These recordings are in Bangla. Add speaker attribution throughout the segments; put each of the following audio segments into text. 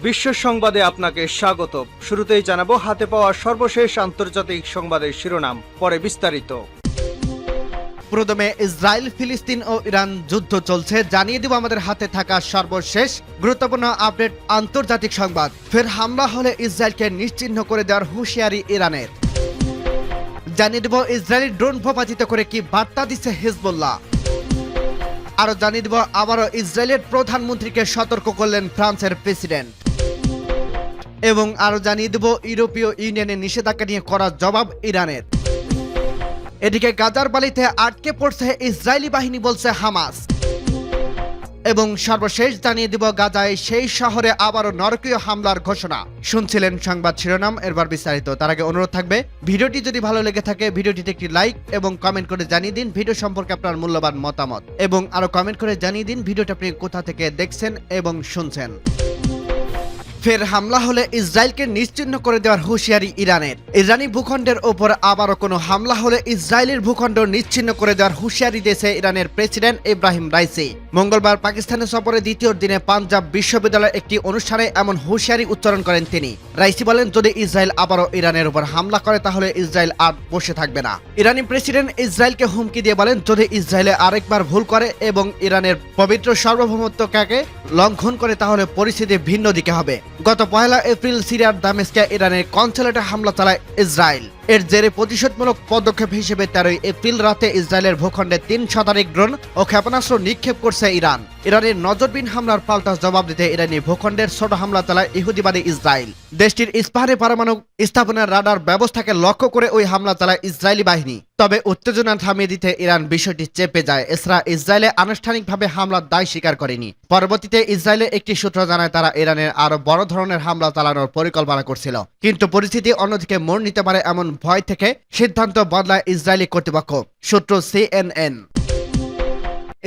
Speaker 1: বিশ্ব সংবাদে আপনাকে স্বাগত। শুরুতেই জানাবো হাতে পাওয়া সর্বশেষ আন্তর্জাতিক সংবাদের শিরোনাম, পরে বিস্তারিত।
Speaker 2: প্রথমে ইসরায়েল, ফিলিস্তিন ও ইরান যুদ্ধ চলছে, জানিয়ে দিব আমাদের হাতে থাকা সর্বশেষ গুরুত্বপূর্ণ আপডেট আন্তর্জাতিক সংবাদ। ফের হামলা হলে ইসরায়েলকে নিশ্চিহ্ন করে দেওয়ার হুঁশিয়ারি ইরানের। জানিয়ে দেব ইসরায়েলি ড্রোন ভূপাতিত করে কি বার্তা দিচ্ছে হিজবুল্লাহ। আরো জানিয়ে দেব আবারও ইসরায়েলের প্রধানমন্ত্রীকে সতর্ক করলেন ফ্রান্সের প্রেসিডেন্ট। এবং আরো জানিয়ে দেব ইউরোপীয় ইউনিয়নের নিষেধাজ্ঞা নিয়ে করা জবাব ইরানের। এদিকে গাজার বালিতে আটকে পড়ছে ইসরায়েলি বাহিনী, বলছে হামাস। এবং সর্বশেষ জানিয়ে দিব গাজায় সেই শহরে আবারও নরকীয় হামলার ঘোষণা। শুনছিলেন সংবাদ শিরোনাম, এরপর বিস্তারিত। তার আগে অনুরোধ থাকবে, ভিডিওটি যদি ভালো লেগে থাকে ভিডিওটিতে একটি লাইক এবং কমেন্ট করে জানিয়ে দিন ভিডিও সম্পর্কে আপনার মূল্যবান মতামত, এবং আরো কমেন্ট করে জানিয়ে দিন ভিডিওটি আপনি কোথা থেকে দেখছেন এবং শুনছেন। ফের হামলা হলে ইসরায়েলকে নিশ্চিহ্ন করে দেওয়ার হুঁশিয়ারি ইরানের। ইরানি ভূখণ্ডের ওপর আবারও কোনো হামলা হলে ইসরায়েলের ভূখণ্ড নিশ্চিহ্ন করে দেওয়ার হুঁশিয়ারি দিয়েছে ইরানের প্রেসিডেন্ট ইব্রাহিম রাইসি। মঙ্গলবার পাকিস্তানের সফরে দ্বিতীয় দিনে পাঞ্জাব বিশ্ববিদ্যালয়ের একটি অনুষ্ঠানে এমন হুঁশিয়ারি উচ্চারণ করেন তিনি। রাইসি বলেন, যদি ইসরায়েল আবারও ইরানের উপর হামলা করে তাহলে ইসরায়েল আর বসে থাকবে না। ইরানি প্রেসিডেন্ট ইসরায়েলকে হুমকি দিয়ে বলেন, যদি ইসরায়েলে আরেকবার ভুল করে এবং ইরানের পবিত্র সার্বভৌমত্বকে লঙ্ঘন করে তাহলে পরিস্থিতি ভিন্ন দিকে হবে। গত 1 এপ্রিল সিরিয়ার দামেস্কে ইরানের কনসুলেটে হামলা চালায় ইসরায়েল। এর জেরে প্রতিশোধমূলক পদক্ষেপ হিসেবে 13 এপ্রিল রাতে ইসরায়েলের ভূখণ্ডে 3 শতাধিক ড্রোন ও ক্ষেপণাস্ত্র নিক্ষেপ করছে ইরান। ইরানের নজরবিহীন হামলার পাল্টা জবাব দিতে ইরানি ভূখণ্ডের ছোট হামলা চালায় ইহুদিবাদী ইসরায়েল। দেশটির ইস্পাহানে পারমাণু স্থাপনার রাডার ব্যবস্থাকে লক্ষ্য করে ওই হামলা চালায় ইসরায়েলি বাহিনী। তবে উত্তেজনা থামিয়ে দিতে ইরান বিষয়টি চেপে যায়। এছাড়া ইসরায়েলে আনুষ্ঠানিকভাবে হামলার দায় স্বীকার করেনি। পরবর্তীতে ইসরায়েলের একটি সূত্র জানায়, তারা ইরানের আরো বড় ধরনের হামলা চালানোর পরিকল্পনা করছিল, কিন্তু পরিস্থিতি অন্যদিকে মোড় নিতে পারে এমন ভয় থেকে সিদ্ধান্ত বদলায় ইসরায়েলি কর্তৃপক্ষ। সূত্র CNN।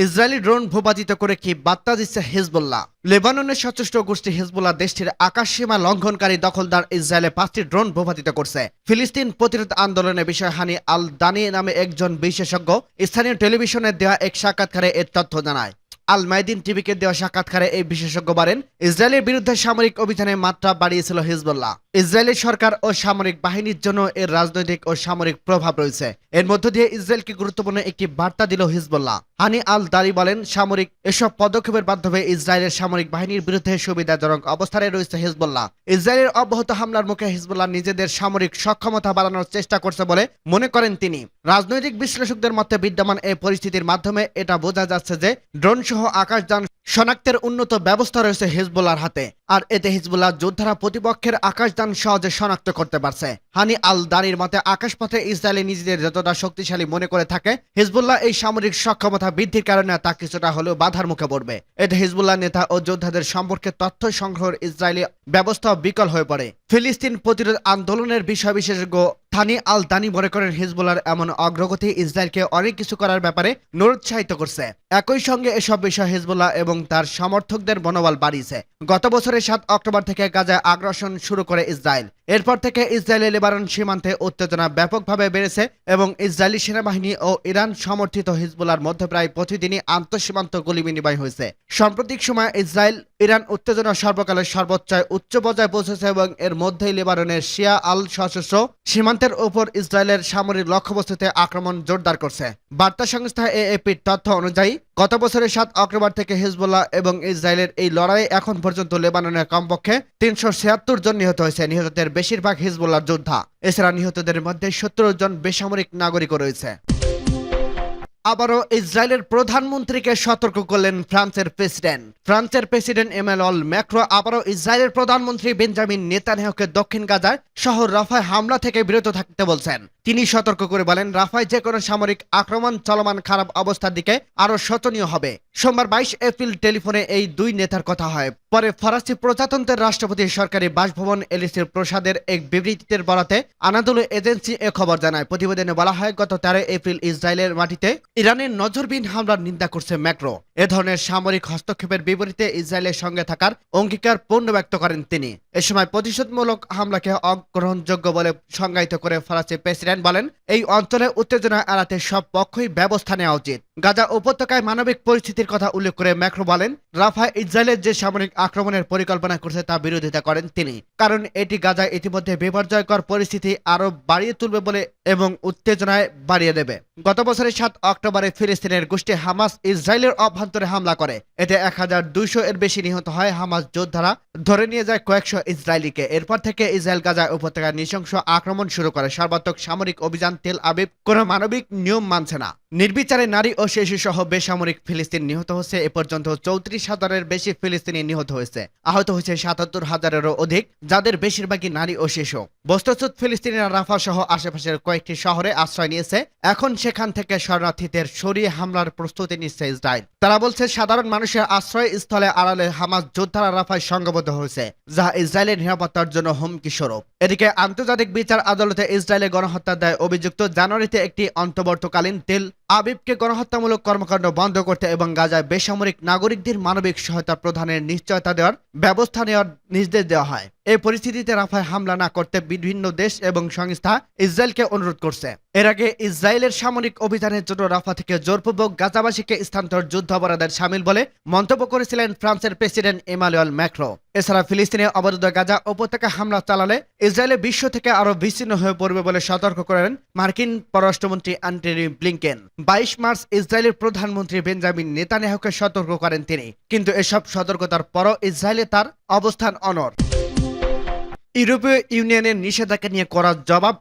Speaker 2: ইসরায়েলি ড্রোন ভূপাতিত করে কি বার্তা দিচ্ছে হিজবুল্লাহ। লেবাননের সশস্ত্র গোষ্ঠী হিজবুল্লাহ দেশটির আকাশসীমা লঙ্ঘনকারী দখলদার ইসরায়েলে 5টি ড্রোন ভূপাতিত করছে। ফিলিস্তিন প্রতিরোধ আন্দোলনের বিষয়ে হানি আল দানি নামে একজন বিশেষজ্ঞ স্থানীয় টেলিভিশনে দেওয়া এক সাক্ষাৎকারে এর তথ্য জানায়। আল মাইদিন টিভিকে দেওয়া সাক্ষাৎকারে এই বিশেষজ্ঞ বলেন, ইসরায়েলের বিরুদ্ধে সামরিক অভিযানের মাত্রা বাড়িয়েছিল হিজবুল্লাহ। ইসরায়েলের সরকার ও সামরিক বাহিনীর জন্য এর রাজনৈতিক ও সামরিক প্রভাব রয়েছে। এর মধ্য দিয়ে ইসরায়েলকে গুরুত্বপূর্ণ একটি বার্তা দিল হিজবুল্লাহ। হানি আল দারি বলেন, সামরিক এসব পদক্ষেপের মাধ্যমে ইসরায়েলের সামরিক বাহিনীর বিরুদ্ধে সুবিধাজনক অবস্থানে রয়েছে হিজবুল্লাহ। ইসরায়েলের অব্যাহত হামলার মুখে হিজবুল্লাহ নিজেদের সামরিক সক্ষমতা বাড়ানোর চেষ্টা করছে বলে মনে করেন তিনি। রাজনৈতিক বিশ্লেষকদের মতে বিদ্যমান এই পরিস্থিতির মাধ্যমে এটা বোঝা যাচ্ছে যে ড্রোন সহ আকাশযান শনাক্তের উন্নত ব্যবস্থা রয়েছে হিজবুল্লাহর হাতে, আর এতে হিজবুল্লাহ যোদ্ধারা প্রতিপক্ষের আকাশযান সহজে শনাক্ত করতে পারছে। হানি আল দানির মতে আকাশপথে ইসরায়েলি নিজেদের যতটা শক্তিশালী মনে করে থাকে, হিজবুল্লাহ এই সামরিক সক্ষমতা বৃদ্ধির কারণে তা কিছুটা হলেও বাধার মুখে পড়বে। এতে হিজবুল্লাহ নেতা ও যোদ্ধাদের সম্পর্কে তথ্য সংগ্রহের ইসরায়েলি ব্যবস্থা বিকল হয়ে পড়ে। ফিলিস্তিন প্রতিরোধ আন্দোলনের বিষয় বিশেষজ্ঞ হানি আল দানি মনে করেন, হিজবুল্লাহর এমন অগ্রগতি ইসরায়েলকে অনেক কিছু করার ব্যাপারে নিরুৎসাহিত করছে। একই সঙ্গে এসব বিষয় হিজবুল্লাহ এবং তার সমর্থকদের মনোবল বাড়িয়েছে। গত বছরের 7 অক্টোবর থেকে গাজায় আগ্রাসন শুরু করে ইসরায়েল। এরপর থেকে ইসরায়েলি লেবানন সীমান্তে উত্তেজনা ব্যাপকভাবে বেড়েছে এবং ইসরায়েলি সেনাবাহিনী ও ইরান সমর্থিত হিজবুল্লাহর মধ্যে প্রায় প্রতিদিনই আন্তঃসীমান্ত গুলি বিনিময় হয়েছে। সাম্প্রতিক সময়ে ইসরায়েল ইরান উত্তেজনা সর্বকালের সর্বোচ্চ উচ্চ পর্যায়ে পৌঁছেছে এবং এর মধ্যেই লেবাননের শিয়া আল সশস্ত্র সীমান্তের উপর ইসরায়েলের সামরিক লক্ষ্যবস্তুতে আক্রমণ জোরদার করছে। বার্তা সংস্থা AFPর তথ্য অনুযায়ী গত বছরের 7 অক্টোবর থেকে হিজবুল্লাহ এবং ইসরায়েলের এই লড়াইয়ে এখন পর্যন্ত লেবাননের কমপক্ষে 376 জন নিহত হয়েছে। নিহতদের বেশিরভাগ হিজবুল্লাহর যোদ্ধা। এছাড়া নিহতদের মধ্যে 17 জন বেসামরিক নাগরিকও রয়েছে। আবারও ইসরায়েলের প্রধানমন্ত্রীকে সতর্ক করলেন ফ্রান্সের প্রেসিডেন্ট। ফ্রান্সের প্রেসিডেন্ট ইমানুয়েল ম্যাক্রো আবারও ইসরায়েলের প্রধানমন্ত্রী বেঞ্জামিন নেতানিয়াহুকে দক্ষিণ গাজার শহর রাফায় হামলা থেকে বিরত থাকতে বলছেন। তিনি সতর্ক করে বলেন, রাফায় যে কোনো সামরিক আক্রমণ চলমান খারাপ অবস্থার দিকে আরো শোচনীয় হবে। সোমবার 22 এপ্রিল টেলিফোনে এই দুই নেতার কথা হয়। পরে ফরাসি প্রজাতন্ত্রের রাষ্ট্রপতির সরকারি বাসভবন এলিসির প্রসাদের এক বিবৃতিতে বরাতে আনাদোলু এজেন্সি এ খবর জানায়। প্রতিবেদনে বলা হয়, গত 13 এপ্রিল ইসরায়েলের মাটিতে ইরানের নজরবিহীন হামলার নিন্দা করছে ম্যাক্রো। এ ধরনের সামরিক হস্তক্ষেপের বিপরীতে ইসরায়েলের সঙ্গে থাকার অঙ্গীকার পূর্ণ ব্যক্ত করেন তিনি। এ সময় প্রতিশোধমূলক হামলাকে অগ্রহণযোগ্য বলে সংজ্ঞায়িত করে ফরাসি প্রেসিডেন্ট বলেন, এই অঞ্চলে উত্তেজনা এড়াতে সব পক্ষই ব্যবস্থা নেওয়া উচিত। গাজা উপত্যকায় মানবিক পরিস্থিতির কথা উল্লেখ করে ম্যাক্রো বলেন, রাফায় ইসরায়েলের যে সামরিক আক্রমণের পরিকল্পনা করছে তা বিরোধিতা করেন তিনি, কারণ এটি গাজায় ইতিমধ্যে বিপর্যয়কর পরিস্থিতি আরো বাড়িয়ে তুলবে বলে এবং উত্তেজনায় বাড়িয়ে দেবে। গত বছরের 7 অক্টোবরে ফিলিস্তিনের গোষ্ঠী হামাস ইসরায়েলের অভ্যন্তরে হামলা করে। এতে 1200 এর বেশি নিহত হয়। হামাস যোদ্ধারা ধরে নিয়ে যায় কয়েকশো ইসরায়েলিকে। এরপর থেকে ইসরায়েল গাজা উপত্যকায় নৃশংস আক্রমণ শুরু করে। সর্বাত্মক সামরিক অভিযান তেল আবিব কোনো মানবিক নিয়ম মানছে না। নির্বিচারে নারী ও শিশু সহ বেসামরিক ফিলিস্তিন নিহত হচ্ছে। এ পর্যন্ত 34,000-এর বেশি ফিলিস্তিনি নিহত হয়েছে। আহত হয়েছে 77,000-এরও অধিক, যাদের বেশিরভাগই নারী ও শিশু। বস্তুত ফিলিস্তিনিরা রাফা সহ আশেপাশের কয়েকটি শহরে আশ্রয় নিয়েছে। এখন সেখান থেকে শরণার্থীদের সরিয়ে হামলার প্রস্তুতি নিচ্ছে ইসরায়েল। তারা বলছে, সাধারণ মানুষের আশ্রয় স্থলে আড়ালে হামাস যোদ্ধারা রাফায় সংঘবদ্ধ হয়েছে, যা ইসরায়েলের নিরাপত্তার জন্য হুমকি স্বরূপ। এদিকে আন্তর্জাতিক বিচার আদালতে ইসরায়েলে গণহত্যার দায়ে অভিযুক্ত জানুয়ারিতে একটি অন্তর্বর্তীকালীন তেল আবিবকে গণহত্যামূলক কর্মকাণ্ড বন্ধ করতে এবং গাজায় বেসামরিক নাগরিকদের মানবিক সহায়তা প্রদানের নিশ্চয়তা দেওয়ার ব্যবস্থা নেওয়ার নির্দেশ দেওয়া হয়। এই পরিস্থিতিতে রাফায় হামলা না করতে বিভিন্ন দেশ এবং সংস্থা ইসরায়েলকে অনুরোধ করছে। এর আগে ইসরায়েলের সামরিক অভিযানের জন্য রাফা থেকে জোরপূর্বক গাজাবাসীকে স্থানান্তর যুদ্ধাপরাধের শামিল বলে মন্তব্য করেছিলেন ফ্রান্সের প্রেসিডেন্ট ইমানুয়েল ম্যাক্রো। এছাড়া ফিলিস্তিনে অবরুদ্ধ গাজা উপত্যকা হামলা চালালে ইসরায়েলের বিশ্ব থেকে আরো বিচ্ছিন্ন হয়ে পড়বে বলে সতর্ক করেন মার্কিন পররাষ্ট্রমন্ত্রী অ্যান্টনি ব্লিংকেন। 22 মার্চ ইসরায়েলের প্রধানমন্ত্রী বেঞ্জামিন নেতানিয়াহুকে সতর্ক করেন তিনি, কিন্তু এসব সতর্কতার পরও ইসরায়েলে তার অবস্থান অনড়। ইউরোপীয় ইউনিয়নের নিষেধাজ্ঞা নিয়ে করা জবাব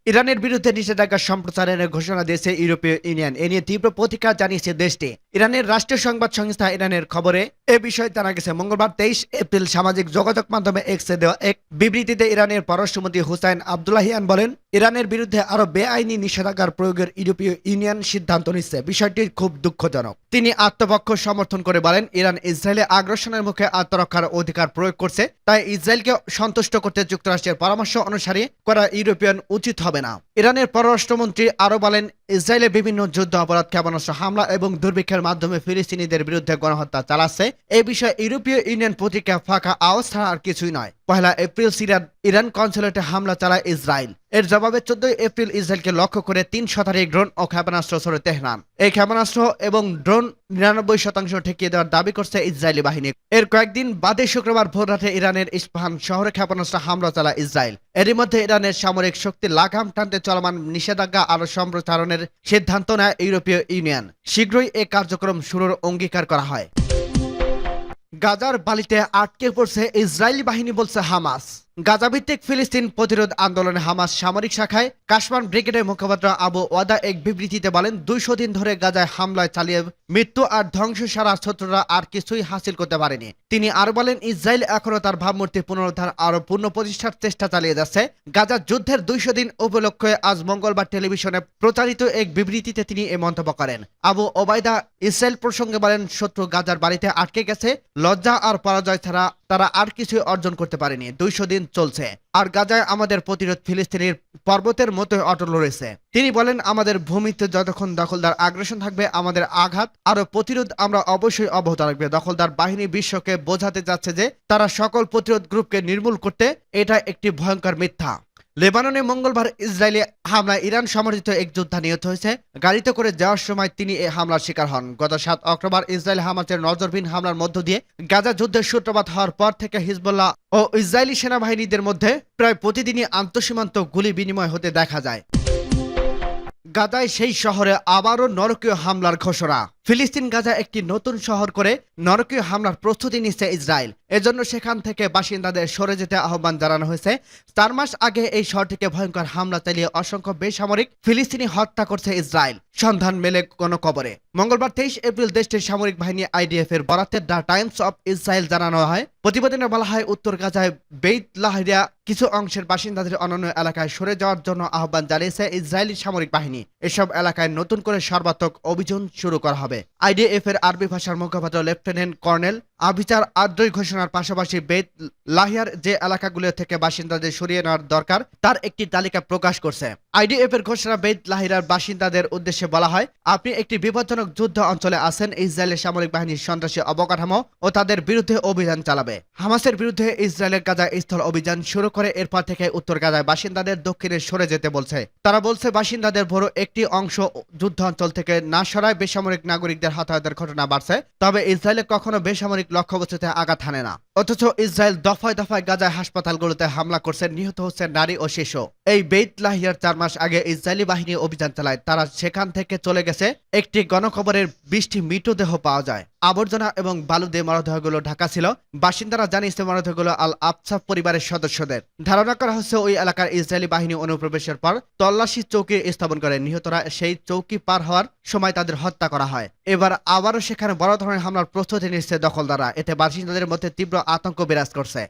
Speaker 2: ইরানের বিরুদ্ধে নিষেধাজ্ঞা সম্প্রসারণের ঘোষণা দিয়েছে ইউরোপীয় ইউনিয়ন। এ নিয়ে তীব্র প্রতিক্রিয়া জানিয়েছে দেশটি। ইরানের রাষ্ট্রীয় সংবাদ সংস্থা ইরানের খবরে এ বিষয়ে জানা গেছে। মঙ্গলবার 23 এপ্রিল সামাজিক যোগাযোগ মাধ্যমে এক্সে দেওয়া এক বিবৃতিতে ইরানের পররাষ্ট্রমন্ত্রী হুসাইন আব্দুল্লাহিয়ান বলেন, ইরানের বিরুদ্ধে আরো বেআইনি নিষেধাজ্ঞার প্রয়োগের ইউরোপীয় ইউনিয়ন সিদ্ধান্ত নিচ্ছে। বিষয়টি খুব দুঃখজনক। তিনি আত্মপক্ষ সমর্থন করে বলেন, ইরান ইসরায়েলে আগ্রাসনের মুখে আত্মরক্ষার অধিকার প্রয়োগ করছে, তাই ইসরায়েলকে সন্তুষ্ট করতে যুক্তরাষ্ট্রের পরামর্শ অনুসারে করা ইউরোপিয়ান উচিত হবে না। ইরানের পররাষ্ট্রমন্ত্রী আরো বলেন, ইসরায়েলে বিভিন্ন যুদ্ধ অপরাধ, ক্ষেপণাস্ত্র হামলা এবং দুর্ভিক্ষের মাধ্যমে ফিলিস্তিনিদের বিরুদ্ধে গণহত্যা চালাচ্ছে। এই বিষয়ে ইউরোপীয় ইউনিয়ন প্রতিক্রিয়া ফাঁকা আওয়াজ ছাড়া আর কিছুই নয়। 1 এপ্রিল সিরিয়ার ইরান কনসুলেটে হামলা চালায় ইসরায়েল। এর জবাবে 14 এপ্রিল ইসরায়েলকে লক্ষ্য করে 3 শতাধিক ড্রোন ও ক্ষেপণাস্ত্র ছোড়ে তেহরান। এই ক্ষেপণাস্ত্র এবং ড্রোন 99% ঠেকিয়ে দেওয়ার দাবি করছে ইসরায়েলি বাহিনী। এর কয়েকদিন বাদে শুক্রবার ভোররাতে ইরানের ইস্পাহান শহরে ক্ষেপণাস্ত্র হামলা চালায় ইসরায়েল। এরই মধ্যে ইরানের সামরিক শক্তি লাগাম টানতে চলমান নিষেধাজ্ঞা আরো সম্প্রসারণের সিদ্ধান্ত নেয় ইউরোপীয় ইউনিয়ন। শীঘ্রই এ কার্যক্রম শুরুর অঙ্গীকার করা হয়। গাজার বালিতে আটকে পড়ছে ইসরায়েলি বাহিনী, বলছে হামাস। গাজাভিত্তিক ফিলিস্তিন প্রতিরোধ আন্দোলনে হামাস সামরিক শাখায় কাশমান ব্রিগেডের মুখপাত্র আবু ওয়াদা এক বিবৃতিতে বলেন, 200 দিন ধরে গাজায় হামলায় চালিয়ে মৃত্যু আর ধ্বংস সারা শত্রুরা আর কিছুই হাসিল করতে পারেনি। তিনি আর বলেন, ইসরায়েল এখনো তার ভাবমূর্তি পুনরুদ্ধার আরো পূর্ণ প্রতিষ্ঠার চেষ্টা চালিয়ে যাচ্ছে। গাজার যুদ্ধের 200 দিন উপলক্ষে আজ মঙ্গলবার টেলিভিশনে প্রচারিত এক বিবৃতিতে তিনি এ মন্তব্য করেন। আবু ওবায়দা ইসরায়েল প্রসঙ্গে বলেন, শত্রু গাজার বাড়িতে আটকে গেছে। লজ্জা আর পরাজয় ছাড়া তারা আর কিছুই অর্জন করতে পারেনি। 200 দিন চলছে আর গাজায় আমাদের প্রতিরোধ ফিলিস্তিনের পর্বতের মতো অটল রয়েছে। তিনি বলেন, আমাদের ভূমিতে যতক্ষণ দখলদার আগ্রাসন থাকবে, আমাদের আঘাত আর প্রতিরোধ আমরা অবশ্যই অব্যাহত রাখবে। দখলদার বাহিনী বিশ্বকে বোঝাতে যাচ্ছে যে তারা সকল প্রতিরোধ গ্রুপকে নির্মূল করতে। এটা একটি ভয়ঙ্কর মিথ্যা। লেবাননে মঙ্গলবার ইসরায়েলি হামলায় ইরান সমর্থিত এক যোদ্ধা নিহত হয়েছে। গাড়িতে করে যাওয়ার সময় তিনি এই হামলার শিকার হন। গত 7 অক্টোবর ইসরায়েল হামাসের নজরবিহীন হামলার মধ্য দিয়ে গাজা যুদ্ধের সূত্রপাত হওয়ার পর থেকে হিজবুল্লাহ ও ইসরায়েলি সেনাবাহিনীদের মধ্যে প্রায় প্রতিদিনই আন্তঃসীমান্ত গুলি বিনিময় হতে দেখা যায়। গাজায় সেই শহরে আবারও নরকীয় হামলার ঘোষণা। ফিলিস্তিন গাজা একটি নতুন শহর করে নরকীয় হামলার প্রস্তুতি নিচ্ছে ইসরায়েল। এজন্য সেখান থেকে বাসিন্দাদের সরে যেতে আহ্বান জানানো হয়েছে। 4 মাস আগে এই শহরটিকে ভয়ঙ্কর হামলা চালিয়ে অসংখ্য বেসামরিক ফিলিস্তিনি হত্যা করছে ইসরায়েল, সন্ধান মেলে কোনো কবরে। মঙ্গলবার 23 এপ্রিল দেশটির সামরিক বাহিনী আইডিএফ এর বরাতে দ্য টাইমস অফ ইসরায়েল জানানো হয়। প্রতিবেদনে বলা হয়, উত্তর গাজায় বেইত লাহিয়া কিছু অংশের বাসিন্দাদের অন্যান্য এলাকায় সরে যাওয়ার জন্য আহ্বান জানিয়েছে ইসরায়েলি সামরিক বাহিনী। এসব এলাকায় নতুন করে সর্বাত্মক অভিযান শুরু করা হবে। হবে। আইডিএফ এর আরবি ভাষার মুখপাত্র লেফটেন্যান্ট কর্নেল আবিচার আদ্রই ঘোষণার পাশাপাশি বেত লাহিয়ার যে এলাকাগুলো থেকে বাসিন্দাদের সরিয়ে নেওয়ার দরকার তার একটি তালিকা প্রকাশ করছে। আইডিএফ এর ঘোষণা বেত লাহিয়ার বাসিন্দাদের উদ্দেশ্যে বলা হয়, আপনি একটি বিপজ্জনক যুদ্ধ অঞ্চলে আছেন। ইসরায়েলের সামরিক বাহিনীর সন্ত্রাসী অবকাঠামো ও তাদের বিরুদ্ধে অভিযান চালাবে। হামাসের বিরুদ্ধে ইসরায়েলের গাজা স্থল অভিযান শুরু করে এরপর থেকে উত্তর গাজায় বাসিন্দাদের দক্ষিণে সরে যেতে বলছে। তারা বলছে বাসিন্দাদের বড় একটি অংশ যুদ্ধ অঞ্চল থেকে না সরায় বেসামরিক নাগরিকদের হতাহতের ঘটনা বাড়ছে। তবে ইসরায়েলে কখনো বেসামরিক লক্ষ্যবস্তুতে আঘাত হানে না, অথচ ইসরায়েল দফায় দফায় গাজায় হাসপাতালগুলোতে হামলা করছে, নিহত হচ্ছে নারী ও শিশু। এই বেত লাহিয়ার 4 মাস আগে ইসরায়েলি বাহিনী অভিযান চালায়। তারা সেখান থেকে চলে গেছে। একটি গণকবরের 20টি মৃতদেহ পাওয়া যায়। আবর্জনা এবং বালু দিয়ে মরদেহগুলো ঢাকা ছিল। বাসিন্দারা জানিয়েছে মরদেহগুলো আল আফসাফ পরিবারের সদস্যদের। ধারণা করা হচ্ছে ওই এলাকার ইসরায়েলি বাহিনী অনুপ্রবেশের পর তল্লাশি চৌকি স্থাপন করে। নিহতরা সেই চৌকি পার হওয়ার সময় তাদের হত্যা করা হয়। এবার আবারও সেখানে বড় ধরনের হামলার প্রস্তুতি নিচ্ছে দখলদাররা। এতে বাসিন্দাদের মধ্যে তীব্র আতঙ্ক বিরাজ করছে।